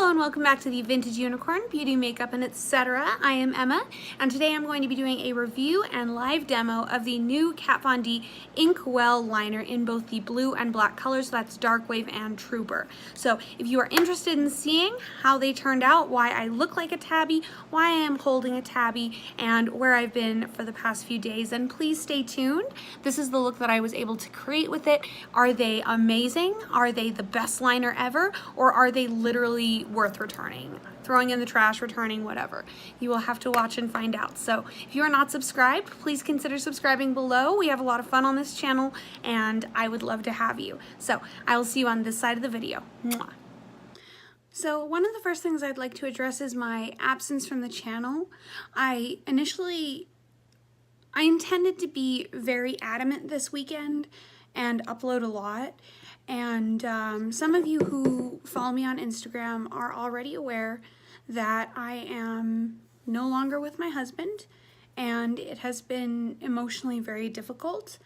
Hello and welcome back to the Vintage Unicorn Beauty, Makeup, and etc. I am Emma, and today I'm going to be doing a review and live demo of the new Kat Von D Inkwell liner in both the blue and black colors. That's Darkwave and Trooper. So if you are interested in seeing how they turned out, why I look like a tabby, why I am holding a tabby, and where I've been for the past few days, then please stay tuned. This is the look that I was able to create with it. Are they amazing? Are they the best liner ever? Or are they literally worth returning, throwing in the trash, returning, whatever? You will have to watch and find out. So if you are not subscribed, please consider subscribing below. We have a lot of fun on this channel and I would love to have you. So I will see you on this side of the video. Mwah. So one of the first things I'd like to address is my absence from the channel. I intended to be very adamant this weekend and upload a lot. And some of you who follow me on Instagram are already aware that I am no longer with my husband, and it has been emotionally very difficult.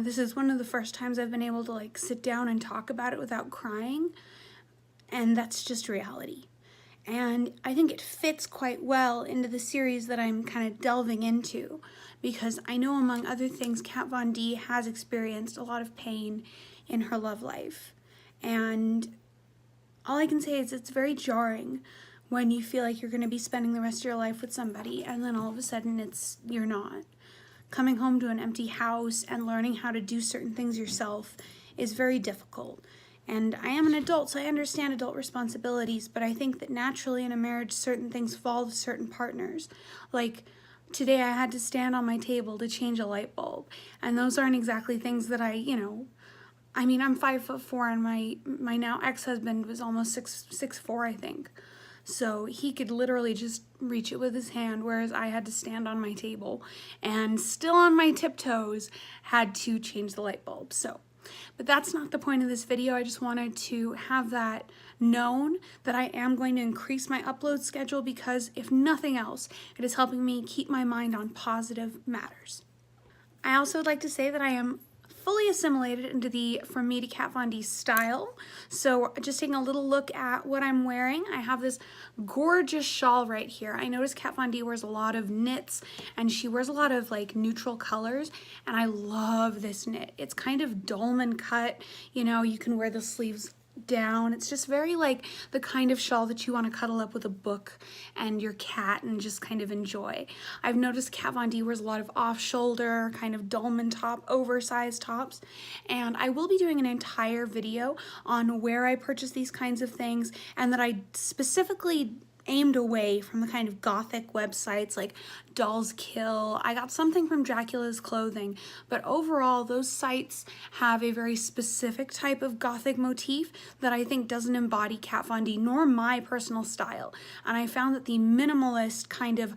This is one of the first times I've been able to sit down and talk about it without crying, and that's just reality. And I think it fits quite well into the series that I'm kind of delving into, because I know, among other things, Kat Von D has experienced a lot of pain in her love life. And all I can say is it's very jarring when you feel like you're going to be spending the rest of your life with somebody and then all of a sudden you're not. Coming home to an empty house and learning how to do certain things yourself is very difficult. And I am an adult, so I understand adult responsibilities, but I think that naturally in a marriage, certain things fall to certain partners. Like today I had to stand on my table to change a light bulb, and those aren't exactly things that I'm 5'4", and my now ex-husband was almost 6'4", I think. So he could literally just reach it with his hand, whereas I had to stand on my table and still on my tiptoes had to change the light bulb. But that's not the point of this video. I just wanted to have that known, that I am going to increase my upload schedule because, if nothing else, it is helping me keep my mind on positive matters. I also would like to say that I am fully assimilated into the From Me to Kat Von D style. So just taking a little look at what I'm wearing, I have this gorgeous shawl right here. I noticed Kat Von D wears a lot of knits, and she wears a lot of neutral colors, and I love this knit. It's kind of dolman cut, you can wear the sleeves down. It's just very the kind of shawl that you want to cuddle up with a book and your cat and just kind of enjoy. I've noticed Kat Von D wears a lot of off-shoulder, kind of dolman top, oversized tops, and I will be doing an entire video on where I purchase these kinds of things, and that I specifically aimed away from the kind of gothic websites like Dolls Kill. I got something from Dracula's Clothing, but overall those sites have a very specific type of gothic motif that I think doesn't embody Kat Von D nor my personal style. And I found that the minimalist kind of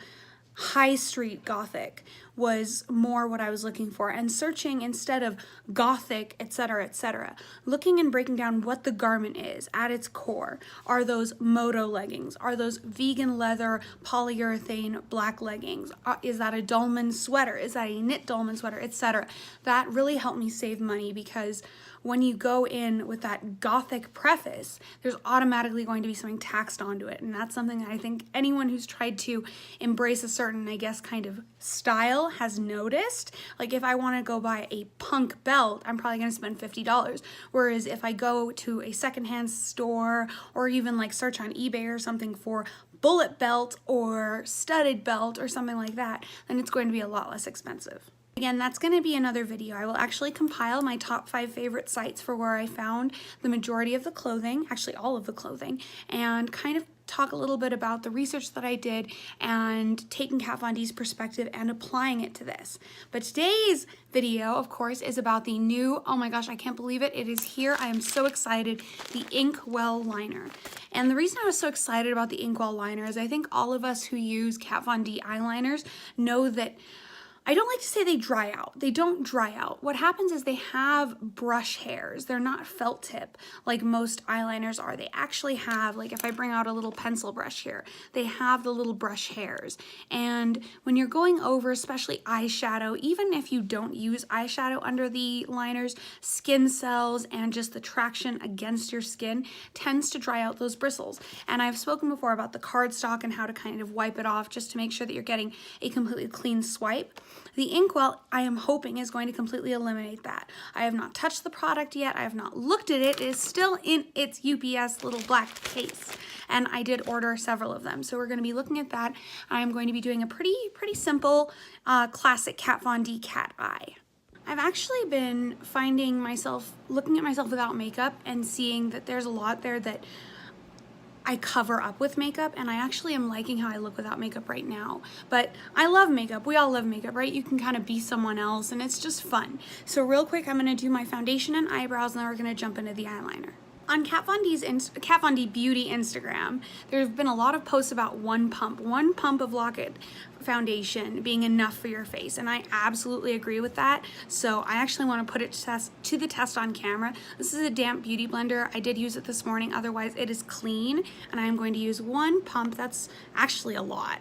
high street gothic was more what I was looking for, and searching instead of gothic, etc., etc., looking and breaking down what the garment is at its core. Are those moto leggings? Are those vegan leather polyurethane black leggings? Is that a dolman sweater? Is that a knit dolman sweater, etc.? That really helped me save money, because when you go in with that gothic preface, there's automatically going to be something taxed onto it, and that's something that I think anyone who's tried to embrace a certain, kind of style has noticed. If I want to go buy a punk belt, I'm probably going to spend $50, whereas if I go to a secondhand store or even search on eBay or something for bullet belt or studded belt or something like that, then it's going to be a lot less expensive. Again, that's going to be another video. I will actually compile my top 5 favorite sites for where I found the majority of the clothing, actually all of the clothing, and kind of talk a little bit about the research that I did and taking Kat Von D's perspective and applying it to this. But today's video, of course, is about the new, oh my gosh, I can't believe it, it is here, I am so excited, the Inkwell liner. And the reason I was so excited about the Inkwell liner is I think all of us who use Kat Von D eyeliners know that I don't like to say they dry out. They don't dry out. What happens is they have brush hairs. They're not felt tip like most eyeliners are. They actually have, like if I bring out a little pencil brush here, they have the little brush hairs. And when you're going over, especially eyeshadow, even if you don't use eyeshadow under the liners, skin cells and just the traction against your skin tends to dry out those bristles. And I've spoken before about the cardstock and how to kind of wipe it off just to make sure that you're getting a completely clean swipe. The Inkwell, I am hoping, is going to completely eliminate that. I have not touched the product yet. I have not looked at it. It is still in its UPS little black case. And I did order several of them. So we're going to be looking at that. I'm going to be doing a pretty simple classic Kat Von D cat eye. I've actually been finding myself, looking at myself without makeup and seeing that there's a lot there that I cover up with makeup, and I actually am liking how I look without makeup right now. But I love makeup. We all love makeup, right? You can kind of be someone else, and it's just fun. So real quick, I'm going to do my foundation and eyebrows, and then we're going to jump into the eyeliner. On Kat Von D Beauty Instagram, there's been a lot of posts about one pump of Lock-It foundation being enough for your face, and I absolutely agree with that. So I actually want to put it to the test on camera. This is a damp beauty blender. I did use it this morning, otherwise it is clean, and I am going to use one pump. That's actually a lot.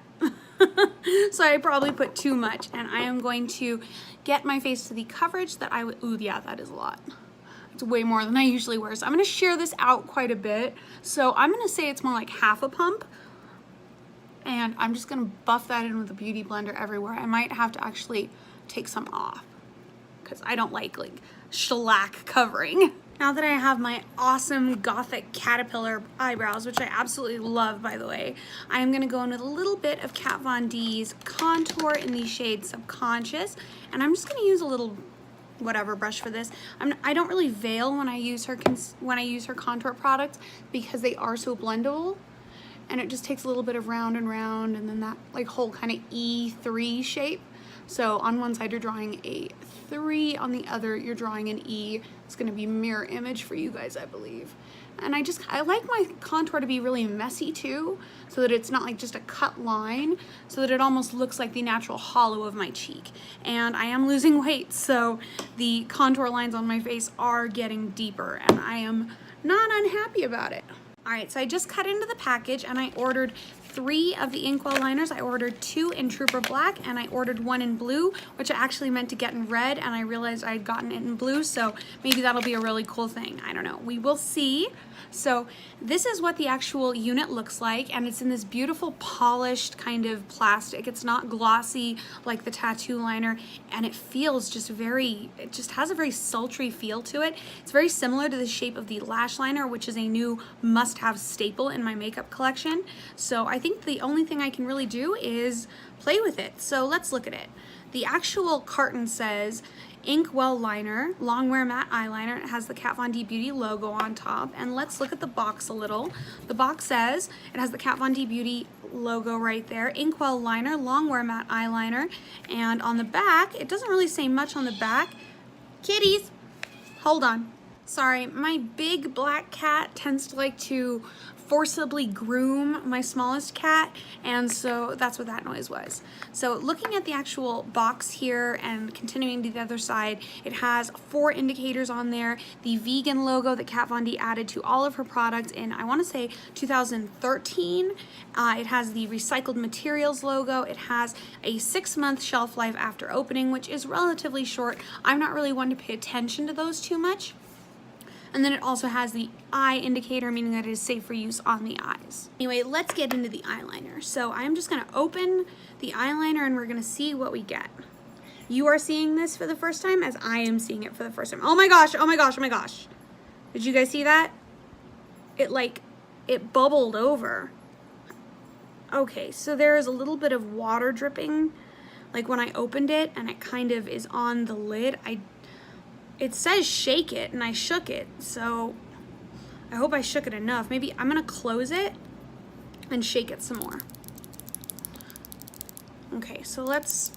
So I probably put too much, and I am going to get my face to the coverage that I would, ooh, yeah, that is a lot. It's way more than I usually wear. So I'm going to share this out quite a bit. So I'm going to say it's more like half a pump. And I'm just going to buff that in with a beauty blender everywhere. I might have to actually take some off because I don't like shellac covering. Now that I have my awesome gothic caterpillar eyebrows, which I absolutely love, by the way, I am going to go in with a little bit of Kat Von D's contour in the shade Subconscious. And I'm just going to use a little whatever brush for this. I don't really veil when I use her contour products because they are so blendable, and it just takes a little bit of round and round, and then that like whole kind of E3 shape. So on one side you're drawing a 3, on the other you're drawing an E. It's going to be mirror image for you guys, I believe. And I like my contour to be really messy too, so that it's not like just a cut line, so that it almost looks like the natural hollow of my cheek. And I am losing weight, so the contour lines on my face are getting deeper, and I am not unhappy about it. All right, so I just cut into the package, and I ordered 3 of the Inkwell liners. I ordered 2 in Trooper Black, and I ordered 1 in blue, which I actually meant to get in red, and I realized I had gotten it in blue, so maybe that'll be a really cool thing. I don't know. We will see. So this is what the actual unit looks like, and it's in this beautiful polished kind of plastic. It's not glossy like the tattoo liner, and it feels just it just has a very sultry feel to it. It's very similar to the shape of the lash liner, which is a new must-have staple in my makeup collection. So I think the only thing I can really do is play with it. So let's look at it. The actual carton says Inkwell liner, longwear matte eyeliner. It has the Kat Von D Beauty logo on top. And let's look at the box a little. The box says it has the Kat Von D Beauty logo right there. Inkwell liner, longwear matte eyeliner. And on the back, it doesn't really say much on the back. Kitties, hold on. Sorry, my big black cat tends to like to forcibly groom my smallest cat, and so that's what that noise was. So looking at the actual box here and continuing to the other side, it has 4 indicators on there. The vegan logo that Kat Von D added to all of her products in, I want to say 2013. It has the recycled materials logo. It has a 6-month shelf life after opening, which is relatively short. I'm not really one to pay attention to those too much. And then it also has the eye indicator, meaning that it is safe for use on the eyes. Anyway, let's get into the eyeliner. So I'm just gonna open the eyeliner and we're gonna see what we get. You are seeing this for the first time as I am seeing it for the first time. Oh my gosh, oh my gosh, oh my gosh. Did you guys see that? It bubbled over. Okay, so there is a little bit of water dripping, like when I opened it, and it kind of is on the lid. It says shake it, and I shook it, so I hope I shook it enough. Maybe I'm gonna close it and shake it some more. Okay, so let's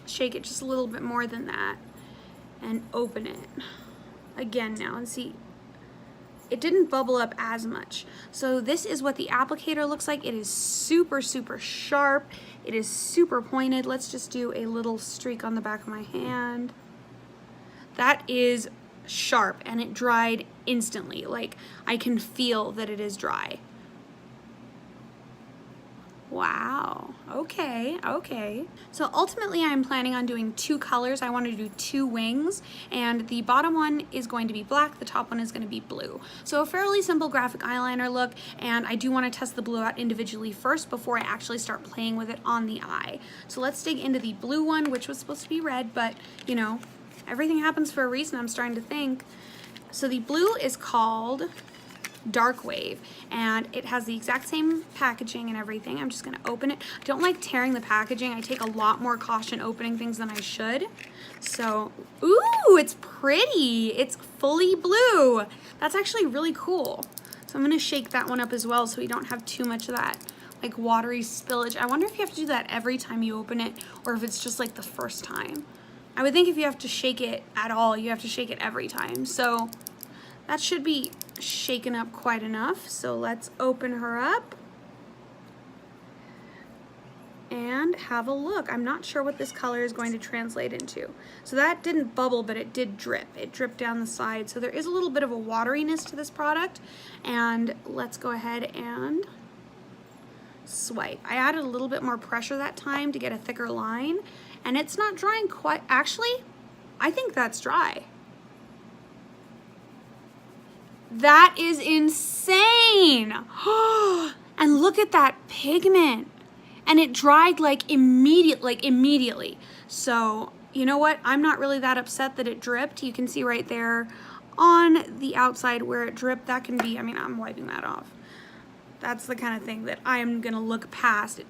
shake it just a little bit more than that and open it again now and see. it didn't bubble up as much. So this is what the applicator looks like. It is super, super sharp. It is super pointed. Let's just do a little streak on the back of my hand. That is sharp, and it dried instantly. Like, I can feel that it is dry. Wow, okay, okay. So ultimately I'm planning on doing 2 colors. I want to do 2 wings, and the bottom one is going to be black, the top one is going to be blue. So a fairly simple graphic eyeliner look, and I do want to test the blue out individually first before I actually start playing with it on the eye. So let's dig into the blue one, which was supposed to be red, but you know, everything happens for a reason, I'm starting to think. So the blue is called Darkwave, and it has the exact same packaging and everything. I'm just gonna open it. I don't like tearing the packaging. I take a lot more caution opening things than I should. So, ooh, it's pretty. It's fully blue. That's actually really cool. So I'm gonna shake that one up as well so we don't have too much of that like watery spillage. I wonder if you have to do that every time you open it or if it's just like the first time. I would think if you have to shake it at all, you have to shake it every time. So that should be shaken up quite enough. So let's open her up and have a look. I'm not sure what this color is going to translate into. So that didn't bubble, but it did drip. It dripped down the side. So there is a little bit of a wateriness to this product. And let's go ahead and swipe. I added a little bit more pressure that time to get a thicker line, and it's not drying quite. Actually, I think that's dry. That is insane. And look at that pigment. And it dried like immediately. So, you know what? I'm not really that upset that it dripped. You can see right there on the outside where it dripped. That can be, I mean, I'm wiping that off. That's the kind of thing that I am gonna look past.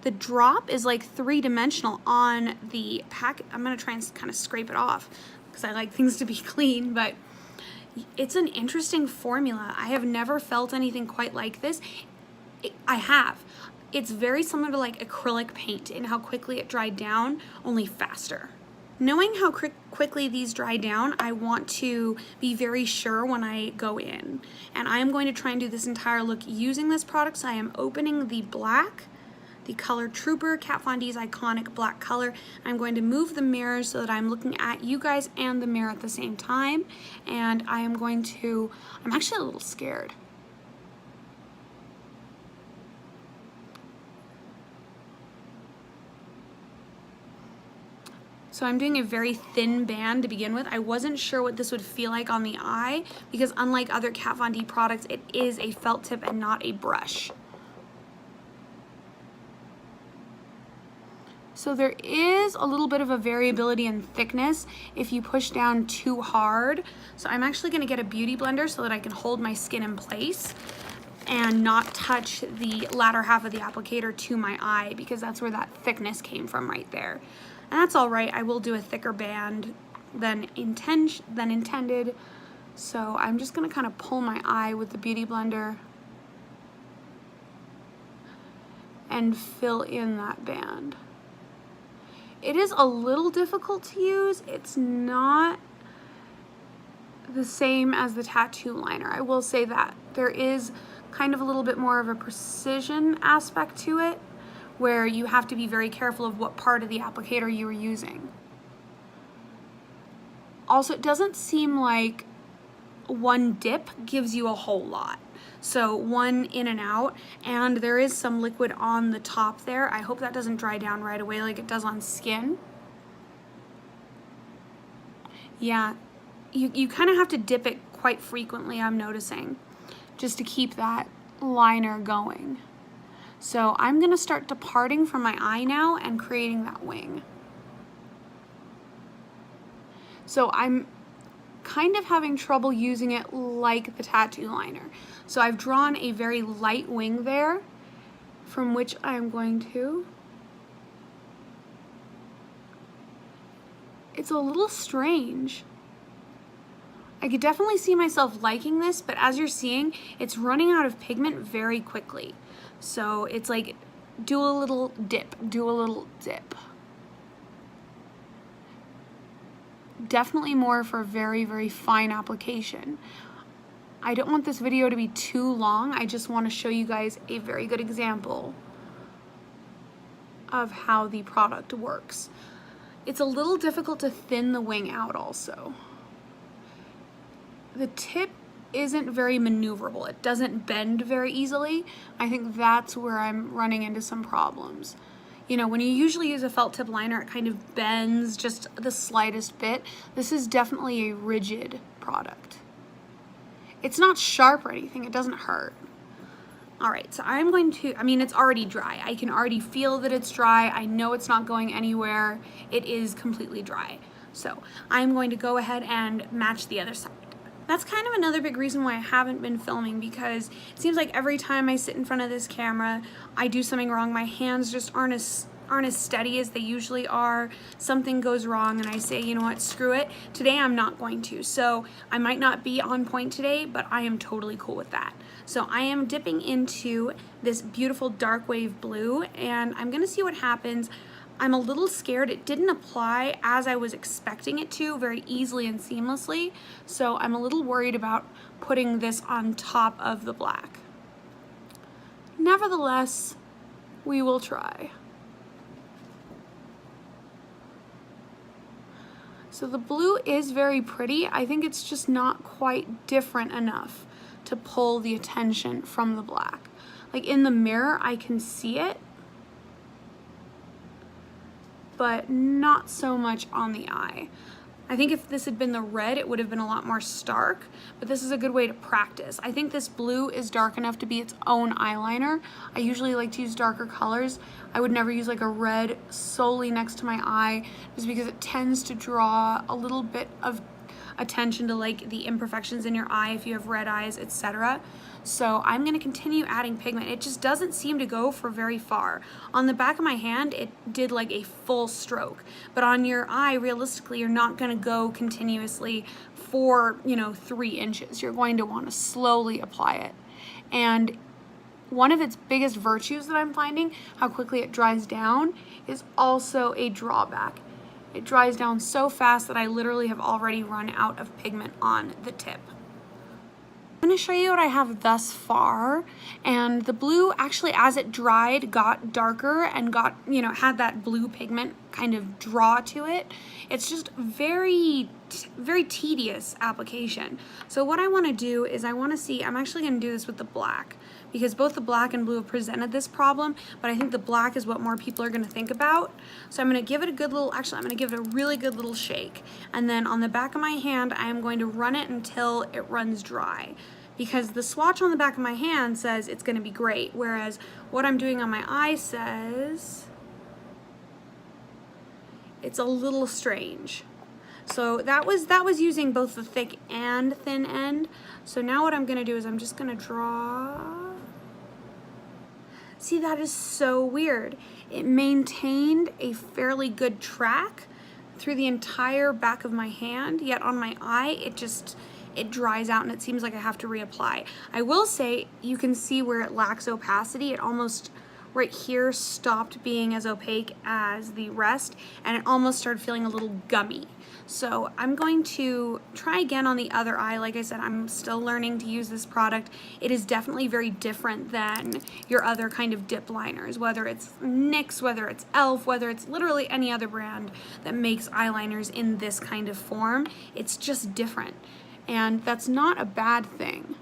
The drop is like 3-dimensional on the pack. I'm gonna try and kind of scrape it off because I like things to be clean, but it's an interesting formula. I have never felt anything quite like this. I have. It's very similar to like acrylic paint in how quickly it dried down, only faster. Knowing how quickly these dry down, I want to be very sure when I go in. And I am going to try and do this entire look using this product. So I am opening the black, the color Trooper, Kat Von D's iconic black color. I'm going to move the mirror so that I'm looking at you guys and the mirror at the same time. And I am going to, I'm actually a little scared. So I'm doing a very thin band to begin with. I wasn't sure what this would feel like on the eye because unlike other Kat Von D products, it is a felt tip and not a brush. So there is a little bit of a variability in thickness if you push down too hard. So I'm actually gonna get a beauty blender so that I can hold my skin in place and not touch the latter half of the applicator to my eye because that's where that thickness came from right there. And that's all right. I will do a thicker band than intended. So I'm just gonna kind of pull my eye with the beauty blender and fill in that band. It is a little difficult to use. It's not the same as the tattoo liner. I will say that. There is kind of a little bit more of a precision aspect to it, where you have to be very careful of what part of the applicator you are using. Also, it doesn't seem like one dip gives you a whole lot. So one in and out, and there is some liquid on the top there. I hope that doesn't dry down right away like it does on skin. Yeah, you kind of have to dip it quite frequently, I'm noticing, just to keep that liner going. So I'm gonna start departing from my eye now and creating that wing. So I'm kind of having trouble using it like the tattoo liner. So I've drawn a very light wing there from which I'm going to. It's a little strange. I could definitely see myself liking this, but as you're seeing, it's running out of pigment very quickly. So it's like, do a little dip, do a little dip. Definitely more for very, very fine application. I don't want this video to be too long. I just want to show you guys a very good example of how the product works. It's a little difficult to thin the wing out also. The tip isn't very maneuverable. It doesn't bend very easily. I think that's where I'm running into some problems. You know, when you usually use a felt tip liner, it kind of bends just the slightest bit. This is definitely a rigid product. It's not sharp or anything. It doesn't hurt. All right, so I'm going to, I mean, it's already dry. I can already feel that it's dry. I know it's not going anywhere. It is completely dry. So I'm going to go ahead and match the other side. That's kind of another big reason why I haven't been filming, because it seems like every time I sit in front of this camera, I do something wrong. My hands just aren't as steady as they usually are. Something goes wrong and I say, you know what, screw it. Today I'm not going to. So I might not be on point today, but I am totally cool with that. So I am dipping into this beautiful Darkwave blue and I'm gonna see what happens. I'm a little scared. It didn't apply as I was expecting it to very easily and seamlessly. So I'm a little worried about putting this on top of the black. Nevertheless, we will try. So the blue is very pretty. I think it's just not quite different enough to pull the attention from the black. Like in the mirror, I can see it, but not so much on the eye. I think if this had been the red, it would have been a lot more stark, but this is a good way to practice. I think this blue is dark enough to be its own eyeliner. I usually like to use darker colors. I would never use like a red solely next to my eye, just because it tends to draw a little bit of attention to like the imperfections in your eye if you have red eyes, etc. So I'm going to continue adding pigment. It just doesn't seem to go for very far. On the back of my hand, it did like a full stroke, but on your eye, realistically, you're not going to go continuously for, 3 inches. You're going to want to slowly apply it. And one of its biggest virtues that I'm finding, how quickly it dries down, is also a drawback. It dries down so fast that I literally have already run out of pigment on the tip. I'm going to show you what I have thus far, and the blue actually, as it dried, got darker and got, had that blue pigment kind of draw to it. It's just very tedious application. So what I want to do is I want to see, I'm actually going to do this with the black, because both the black and blue have presented this problem, but I think the black is what more people are going to think about. So I'm going to give it a good little, actually I'm going to give it a really good little shake. And then on the back of my hand, I am going to run it until it runs dry, because the swatch on the back of my hand says it's going to be great, whereas what I'm doing on my eye says it's a little strange. So that was using both the thick and thin end. So now what I'm going to do is I'm just going to draw. See, that is so weird. It maintained a fairly good track through the entire back of my hand, yet on my eye, it dries out and it seems like I have to reapply. I will say you can see where it lacks opacity. It almost right here stopped being as opaque as the rest, and it almost started feeling a little gummy. So I'm going to try again on the other eye. Like I said, I'm still learning to use this product. It is definitely very different than your other kind of dip liners, whether it's NYX, whether it's e.l.f., whether it's literally any other brand that makes eyeliners in this kind of form. It's just different, and that's not a bad thing.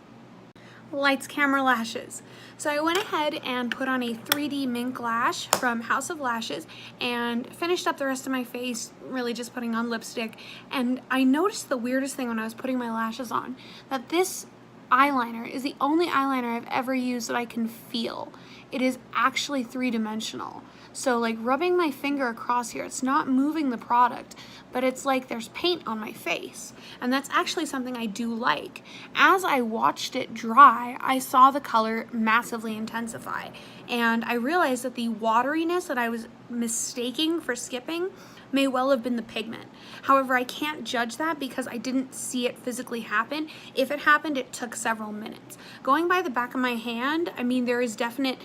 Lights, camera, lashes. So I went ahead and put on a 3D mink lash from House of Lashes and finished up the rest of my face, really just putting on lipstick. And I noticed the weirdest thing when I was putting my lashes on, that this eyeliner is the only eyeliner I've ever used that I can feel. It is actually 3-dimensional. So like rubbing my finger across here, it's not moving the product, but it's like there's paint on my face. And that's actually something I do like. As I watched it dry, I saw the color massively intensify. And I realized that the wateriness that I was mistaking for skipping may well have been the pigment. However, I can't judge that because I didn't see it physically happen. If it happened, it took several minutes. Going by the back of my hand, I mean, there is definite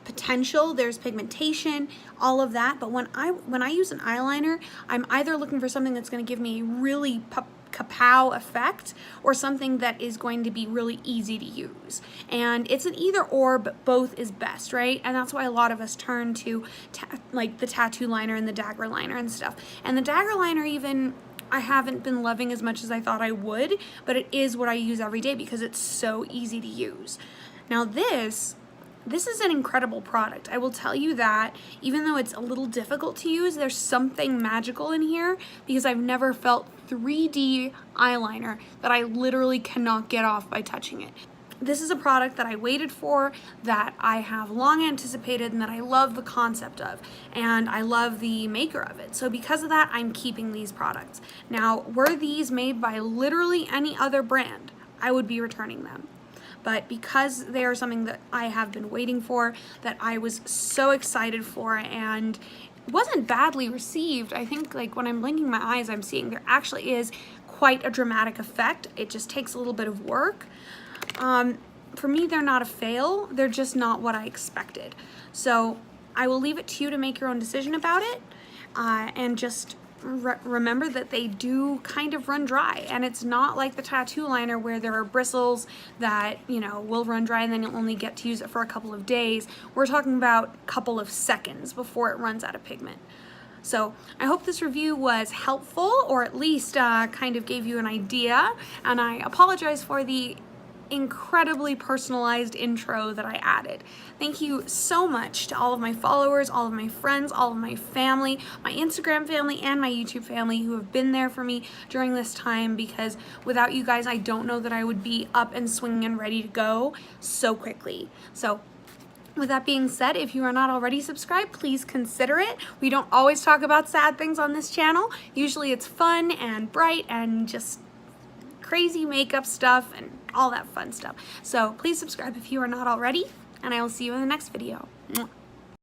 potential, there's pigmentation, all of that, but when I use an eyeliner, I'm either looking for something that's going to give me a really kapow effect or something that is going to be really easy to use. And it's an either or, but both is best, right? And that's why a lot of us turn to like the tattoo liner and the dagger liner and stuff. And the dagger liner even, I haven't been loving as much as I thought I would, but it is what I use every day because it's so easy to use. Now this is an incredible product. I will tell you that even though it's a little difficult to use, there's something magical in here because I've never felt 3D eyeliner that I literally cannot get off by touching it. This is a product that I waited for, that I have long anticipated, and that I love the concept of, and I love the maker of it. So because of that, I'm keeping these products. Now, were these made by literally any other brand, I would be returning them. But because they are something that I have been waiting for, that I was so excited for, and it wasn't badly received. I think like when I'm blinking my eyes, I'm seeing there actually is quite a dramatic effect. It just takes a little bit of work. For me, they're not a fail. They're just not what I expected. So I will leave it to you to make your own decision about it, and just remember that they do kind of run dry, and it's not like the tattoo liner where there are bristles that, you know, will run dry and then you'll only get to use it for a couple of days. We're talking about a couple of seconds before it runs out of pigment. So I hope this review was helpful, or at least kind of gave you an idea, and I apologize for the incredibly personalized intro that I added. Thank you so much to all of my followers, all of my friends, all of my family, my Instagram family and my YouTube family who have been there for me during this time, because without you guys, I don't know that I would be up and swinging and ready to go so quickly. So with that being said, if you are not already subscribed, please consider it. We don't always talk about sad things on this channel. Usually it's fun and bright and just crazy makeup stuff and all that fun stuff. So please subscribe if you are not already, and I will see you in the next video. Mwah.